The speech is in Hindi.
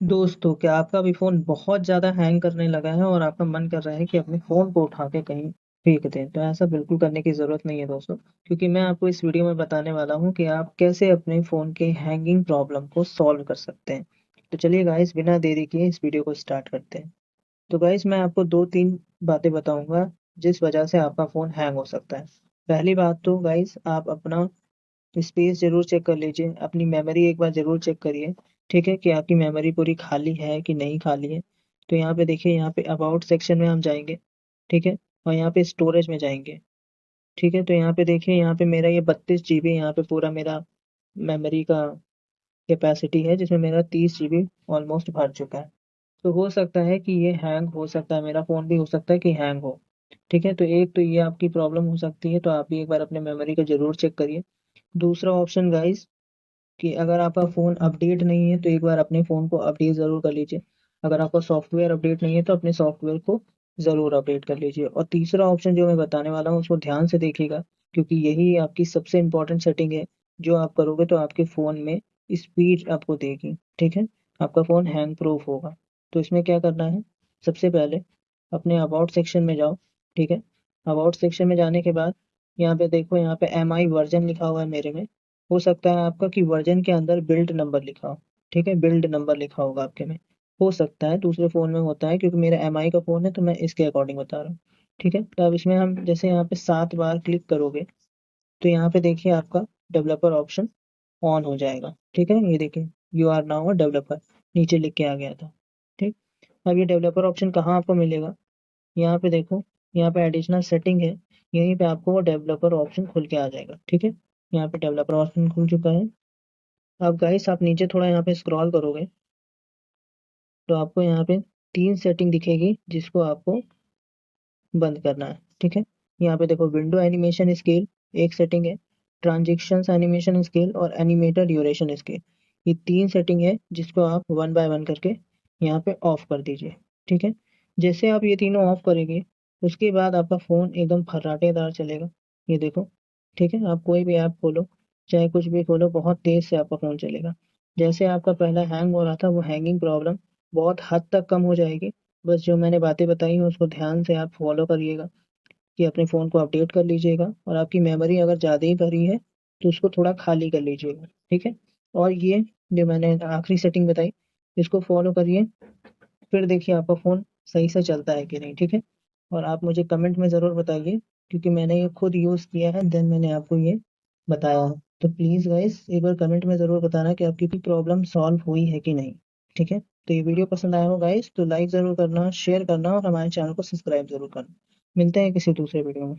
दोस्तों, क्या आपका भी फ़ोन बहुत ज़्यादा हैंग करने लगा है और आपका मन कर रहा है कि अपने फ़ोन को उठा के कहीं फेंक दें? तो ऐसा बिल्कुल करने की ज़रूरत नहीं है दोस्तों, क्योंकि मैं आपको इस वीडियो में बताने वाला हूँ कि आप कैसे अपने फ़ोन के हैंगिंग प्रॉब्लम को सॉल्व कर सकते हैं। तो चलिए गाइस, बिना देरी किए इस वीडियो को स्टार्ट करते हैं। तो गाइस, मैं आपको 2-3 बातें बताऊँगा जिस वजह से आपका फ़ोन हैंग हो सकता है। पहली बात तो गाइस, आप अपना स्पेस ज़रूर चेक कर लीजिए, अपनी मेमोरी एक बार ज़रूर चेक करिए, ठीक है? कि आपकी मेमोरी पूरी खाली है कि नहीं खाली है। तो यहाँ पे देखिए, यहाँ पे अबाउट सेक्शन में हम जाएँगे, ठीक है? और यहाँ पे स्टोरेज में जाएँगे, ठीक है? तो यहाँ पे देखिए, यहाँ पे मेरा ये 32 जीबी यहाँ पे पूरा मेरा मेमोरी का कैपेसिटी है, जिसमें मेरा 30 जीबी ऑलमोस्ट भर चुका है। तो हो सकता है कि ये हैंग हो सकता है, मेरा फ़ोन भी हो सकता है कि हैंग हो, ठीक है? तो एक तो ये आपकी प्रॉब्लम हो सकती है, तो आप भी एक बार अपने मेमोरी को ज़रूर चेक करिए। दूसरा ऑप्शन गाइज़, कि अगर आपका फ़ोन अपडेट नहीं है तो एक बार अपने फ़ोन को अपडेट ज़रूर कर लीजिए। अगर आपका सॉफ्टवेयर अपडेट नहीं है तो अपने सॉफ्टवेयर को ज़रूर अपडेट कर लीजिए। और तीसरा ऑप्शन जो मैं बताने वाला हूँ उसको ध्यान से देखिएगा, क्योंकि यही आपकी सबसे इम्पोर्टेंट सेटिंग है। जो आप करोगे तो आपके फ़ोन में स्पीड आपको देगी, ठीक है? आपका फ़ोन हैंग प्रूफ होगा। तो इसमें क्या करना है, सबसे पहले अपने अबाउट सेक्शन में जाओ, ठीक है? अबाउट सेक्शन में जाने के बाद यहाँ पे देखो, यहाँ पे एमआई वर्ज़न लिखा हुआ है मेरे में। हो सकता है आपका कि वर्जन के अंदर बिल्ड नंबर लिखा हो, ठीक है? बिल्ड नंबर लिखा होगा आपके में। हो सकता है दूसरे फ़ोन में होता है, क्योंकि मेरा एमआई का फ़ोन है तो मैं इसके अकॉर्डिंग बता रहा हूँ, ठीक है? तो अब इसमें हम जैसे यहाँ पे 7 बार क्लिक करोगे तो यहाँ पे देखिए आपका डेवलपर ऑप्शन ऑन हो जाएगा, ठीक है? ये देखिए, you are now a developer नीचे लिख के आ गया था, ठीक? अब ये डेवलपर ऑप्शन कहाँ आपको मिलेगा? यहाँ पे देखो, यहाँ पे एडिशनल सेटिंग है, यहीं पे आपको वो डेवलपर ऑप्शन खुल के आ जाएगा, ठीक है? यहाँ पे डेवलपर ऑप्शन खुल चुका है। अब गाइस, आप नीचे थोड़ा यहाँ पे स्क्रॉल करोगे तो आपको यहाँ पे 3 सेटिंग दिखेगी जिसको आपको बंद करना है, ठीक है? यहाँ पे देखो, विंडो एनिमेशन स्केल एक सेटिंग है, ट्रांज़ैक्शंस एनिमेशन स्केल और एनिमेटर ड्यूरेशन स्केल। ये 3 सेटिंग है जिसको आप वन बाय वन करके यहाँ पे ऑफ कर दीजिए, ठीक है? जैसे आप ये तीनों ऑफ करेंगे, उसके बाद आपका फ़ोन एकदम फर्राटेदार चलेगा। ये देखो, ठीक है? आप कोई भी ऐप खोलो, चाहे कुछ भी खोलो, बहुत तेज़ से आपका फ़ोन चलेगा। जैसे आपका पहला हैंग हो रहा था, वो हैंगिंग प्रॉब्लम बहुत हद तक कम हो जाएगी। बस जो मैंने बातें बताई हैं उसको ध्यान से आप फॉलो करिएगा, कि अपने फ़ोन को अपडेट कर लीजिएगा, और आपकी मेमोरी अगर ज़्यादा ही भरी है तो उसको थोड़ा खाली कर लीजिएगा, ठीक है? और ये जो मैंने आखिरी सेटिंग बताई, इसको फॉलो करिए, फिर देखिए आपका फ़ोन सही से चलता है कि नहीं, ठीक है? और आप मुझे कमेंट में ज़रूर बताइए, क्योंकि मैंने ये खुद यूज़ किया है, देन मैंने आपको ये बताया है। तो प्लीज़ गाइस, एक बार कमेंट में ज़रूर बताना कि आपकी भी प्रॉब्लम सॉल्व हुई है कि नहीं, ठीक है? तो ये वीडियो पसंद आया हो गाइस तो लाइक ज़रूर करना, शेयर करना और हमारे चैनल को सब्सक्राइब ज़रूर करना। मिलते हैं किसी दूसरे वीडियो में।